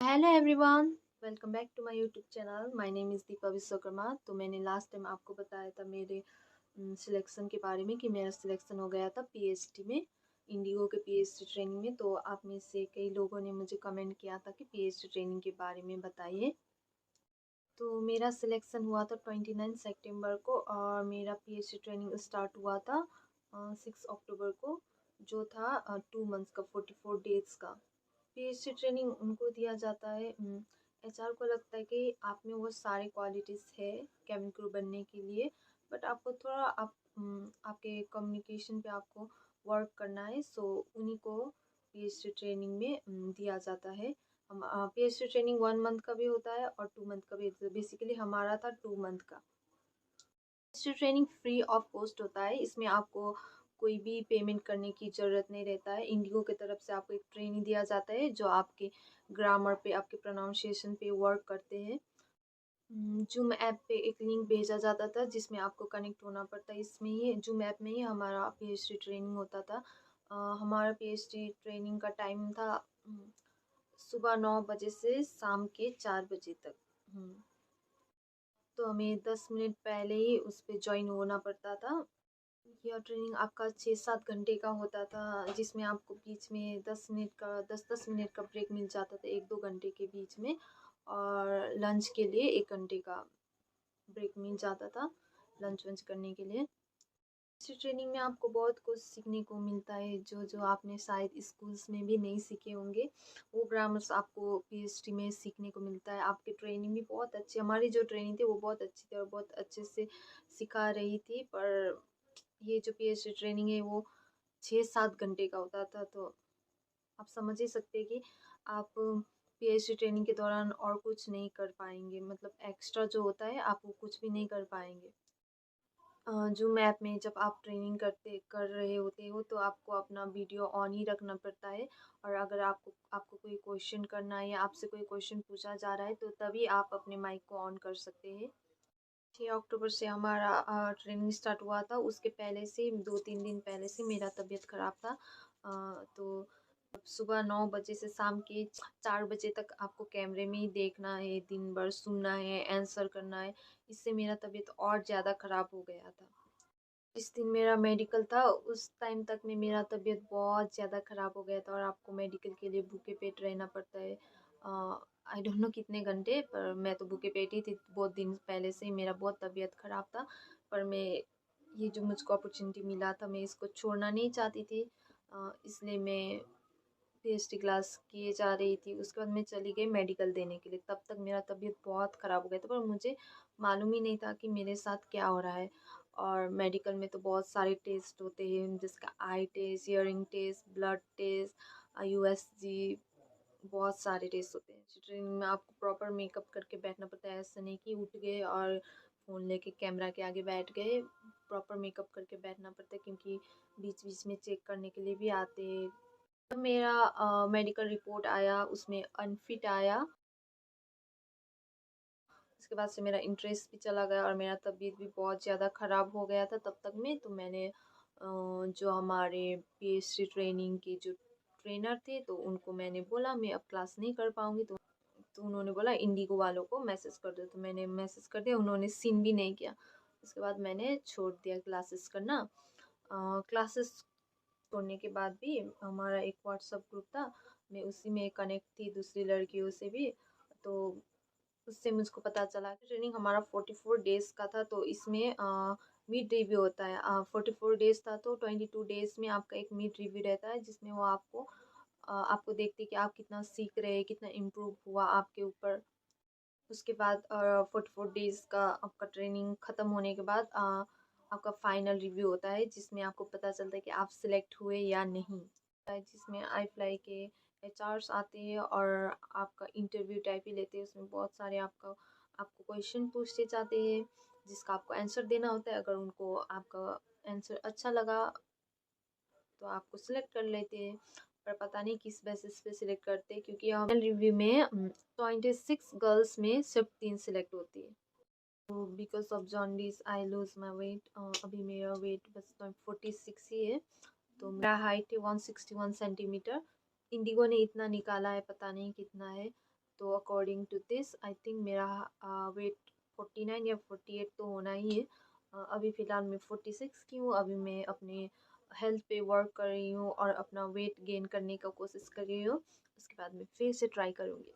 Hello everyone, welcome back to my YouTube channel. My name is Deepa Vishwakarma. तो मैंने last time आपको बताया था मेरे सिलेक्शन के बारे में कि मेरा सिलेक्शन हो गया था पीएचडी में, इंडिगो के पीएचडी ट्रेनिंग में। तो आप में से कई लोगों ने मुझे कमेंट किया था कि पीएचडी ट्रेनिंग के बारे में बताइए। तो मेरा सिलेक्शन हुआ था 29 सितंबर को और मेरा पीएचडी ट्रेनिंग स्टार्ट हुआ था 6 अक्टूबर को, जो था 2 मंथ्स का, 44 डेज़ का। पीएचडी ट्रेनिंग उनको दिया जाता है, एचआर को लगता है कि आप में वो सारे क्वालिटीज़ है केबिन क्रू बनने के लिए, बट आपको थोड़ा आपके कम्युनिकेशन पे आपको वर्क करना है। सो उन्हीं को पीएचडी ट्रेनिंग में दिया जाता है। हम पीएचडी ट्रेनिंग 1 मंथ का भी होता है और 2 मंथ का भी। बेसिकली हमारा था 2 मंथ का। PhD training free of cost होता है। इसमें आपको कोई भी पेमेंट करने की ज़रूरत नहीं रहता है। इंडिगो की तरफ से आपको एक ट्रेनिंग दिया जाता है जो आपके ग्रामर पे, आपके प्रोनाउंसिएशन पे वर्क करते हैं। जूम ऐप पे एक लिंक भेजा जाता था जिसमें आपको कनेक्ट होना पड़ता है। इसमें ही जूम ऐप में ही हमारा पीएचडी ट्रेनिंग होता था। हमारा पीएचडी ट्रेनिंग का टाइम था सुबह 9 बजे से शाम के 4 बजे तक। तो हमें 10 मिनट पहले ही उस पर ज्वाइन होना पड़ता था। यह ट्रेनिंग आपका 6-7 घंटे का होता था, जिसमें आपको बीच में 10-10 मिनट का ब्रेक मिल जाता था, 1-2 घंटे के बीच में। और लंच के लिए 1 घंटे का ब्रेक मिल जाता था लंच वंच करने के लिए। इस ट्रेनिंग में आपको बहुत कुछ सीखने को मिलता है जो जो आपने शायद स्कूल्स में भी नहीं सीखे होंगे। वो ग्रामर्स आपको पीएचडी में सीखने को मिलता है। आपकी ट्रेनिंग भी बहुत अच्छी, हमारी जो ट्रेनिंग थी वो बहुत अच्छी थी और बहुत अच्छे से सिखा रही थी। पर ये जो पीएचडी ट्रेनिंग है वो 6-7 घंटे का होता था। तो आप समझ ही सकते हैं कि आप पीएचडी ट्रेनिंग के दौरान और कुछ नहीं कर पाएंगे, मतलब एक्स्ट्रा जो होता है आप वो कुछ भी नहीं कर पाएंगे। जूम ऐप में जब आप ट्रेनिंग कर रहे होते हो तो आपको अपना वीडियो ऑन ही रखना पड़ता है। और अगर आपको आपको कोई क्वेश्चन करना है या आपसे कोई क्वेश्चन पूछा जा रहा है तो तभी आप अपने माइक को ऑन कर सकते हैं। 6 अक्टूबर से हमारा ट्रेनिंग स्टार्ट हुआ था। उसके पहले से 2-3 दिन पहले से मेरा तबीयत ख़राब था। तो सुबह 9 बजे से शाम के 4 बजे तक आपको कैमरे में ही देखना है, दिन भर सुनना है, आंसर करना है। इससे मेरा तबीयत और ज़्यादा ख़राब हो गया था। जिस दिन मेरा मेडिकल था उस टाइम तक में मेरा तबीयत बहुत ज़्यादा ख़राब हो गया था और आपको मेडिकल के लिए भूखे पेट रहना पड़ता है। आई डोंट नो कितने घंटे, पर मैं तो भूखे पेट ही थी। बहुत दिन पहले से ही मेरा बहुत तबीयत ख़राब था, पर मैं ये जो मुझको अपॉर्चुनिटी मिला था मैं इसको छोड़ना नहीं चाहती थी। इसलिए मैं पीएचडी क्लास किए जा रही थी। उसके बाद मैं चली गई मेडिकल देने के लिए। तब तक मेरा तबीयत बहुत ख़राब हो गया था पर मुझे मालूम ही नहीं था कि मेरे साथ क्या हो रहा है। और मेडिकल में तो बहुत सारे टेस्ट होते हैं, जिसका eye test, hearing test, blood test, USG, बहुत सारे टेस्ट होते हैं। ट्रेनिंग में आपको प्रॉपर मेकअप करके बैठना पड़ता है। ऐसा नहीं कि उठ गए और फ़ोन लेके कैमरा के आगे बैठ गए। प्रॉपर मेकअप करके बैठना पड़ता है क्योंकि बीच बीच में चेक करने के लिए भी आते हैं। जब मेरा मेडिकल रिपोर्ट आया उसमें अनफिट आया, उसके बाद से मेरा इंटरेस्ट भी चला गया और मेरा तबीयत भी बहुत ज़्यादा ख़राब हो गया था तब तक में। तो मैंने जो हमारे पीएचडी ट्रेनिंग के जो ट्रेनर थे तो उनको मैंने बोला मैं अब क्लास नहीं कर पाऊँगी। तो उन्होंने बोला इंडिगो वालों को मैसेज कर दो। तो मैंने मैसेज कर दिया, उन्होंने सीन भी नहीं किया। उसके बाद मैंने छोड़ दिया क्लासेस करना। क्लासेस छोड़ने के बाद भी हमारा एक व्हाट्सअप ग्रुप था, मैं उसी में कनेक्ट थी दूसरी लड़कियों से भी। तो उससे मुझको पता चला कि ट्रेनिंग हमारा 44 डेज़ का था। तो इसमें मिड रिव्यू होता है। 44 डेज़ था तो 22 डेज़ में आपका एक मिड रिव्यू रहता है जिसमें वो आपको देखते कि आप कितना सीख रहे हैं, कितना इम्प्रूव हुआ आपके ऊपर। उसके बाद 44 डेज़ का आपका ट्रेनिंग ख़त्म होने के बाद आपका फाइनल रिव्यू होता है जिसमें आपको पता चलता है कि आप सिलेक्ट हुए या नहीं। जिसमें आई फ्लाई के एचआर्स आते हैं और आपका इंटरव्यू टाइप ही लेते हैं। उसमें बहुत सारे आपको क्वेश्चन पूछते जाते हैं जिसका आपको आंसर देना होता है। अगर उनको आपका आंसर अच्छा लगा तो आपको सिलेक्ट कर लेते हैं, पर पता नहीं किस बेसिस पे सिलेक्ट करते हैं क्योंकि फाइनल रिव्यू में 26 गर्ल्स में सिर्फ 3 सिलेक्ट होती है। तो because of jaundice I lose my weight. अभी मेरा वेट बस 46 ही है। तो मेरा हाइट है 161 सेंटीमीटर। इंडिगो ने इतना निकाला है, पता नहीं कितना है। तो according to this I think मेरा वेट 49 या 48 तो होना ही है। अभी फ़िलहाल मैं 46 की हूँ। अभी मैं अपने हेल्थ पे वर्क कर रही हूँ और अपना वेट गेन करने का कोशिश कर रही हूँ। उसके बाद मैं फिर से ट्राई करूँगी।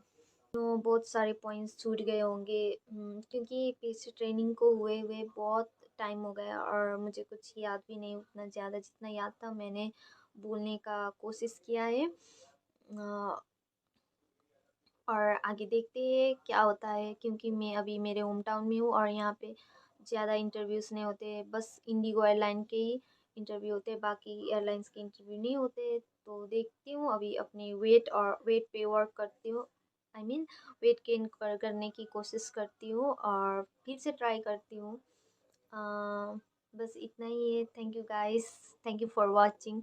तो बहुत सारे पॉइंट्स छूट गए होंगे, क्योंकि पीसी ट्रेनिंग को हुए हुए बहुत टाइम हो गया और मुझे कुछ याद भी नहीं, उतना ज़्यादा जितना याद था मैंने बोलने का कोशिश किया है। और आगे देखते हैं क्या होता है, क्योंकि मैं अभी मेरे होम टाउन में हूँ और यहाँ पे ज़्यादा इंटरव्यूज़ नहीं होते, बस इंडिगो एयरलाइन के ही इंटरव्यू होते हैं, बाकी एयरलाइंस के इंटरव्यू नहीं होते। तो देखती हूँ, अभी अपनी वेट और वेट पे वर्क करती हूँ, आई मीन वेट गेन करने की कोशिश करती हूँ और फिर से ट्राई करती हूँ। बस इतना ही है। Thank you guys, thank you for watching.